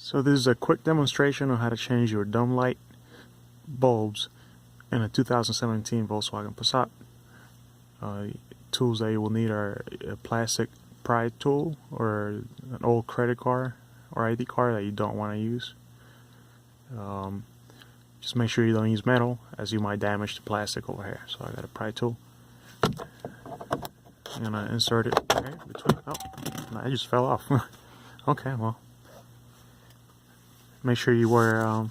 So this is a quick demonstration on how to change your dome light bulbs in a 2017 Volkswagen Passat. Tools that you will need are a plastic pry tool or an old credit card or ID card that you don't want to use. Just make sure you don't use metal, as you might damage the plastic over here. So I got a pry tool. I'm gonna insert it right between. Oh, no, it just fell off. Okay, well, make sure you wear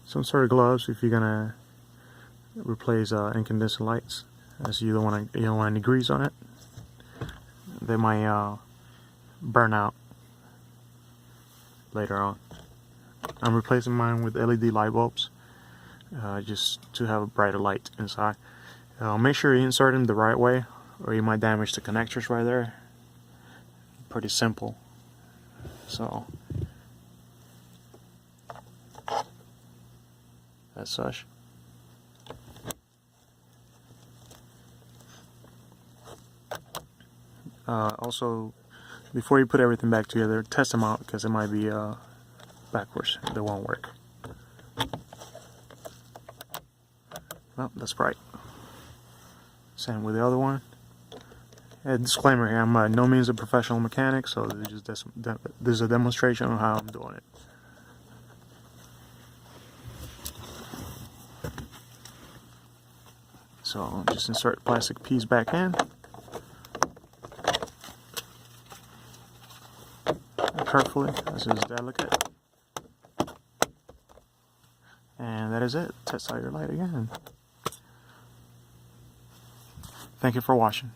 some sort of gloves if you're gonna replace incandescent lights, as you don't want any grease on it. They might burn out later on. I'm replacing mine with LED light bulbs, just to have a brighter light inside. Make sure you insert them the right way, or you might damage the connectors right there. Pretty simple. So, as such. Also, before you put everything back together, test them out, because it might be backwards. They won't work. Well, that's bright. Same with the other one. A disclaimer here, I'm by no means a professional mechanic, so this is a demonstration on how I'm doing it. So just insert the plastic piece back in. Carefully, this is delicate. And that is it. Test out your light again. Thank you for watching.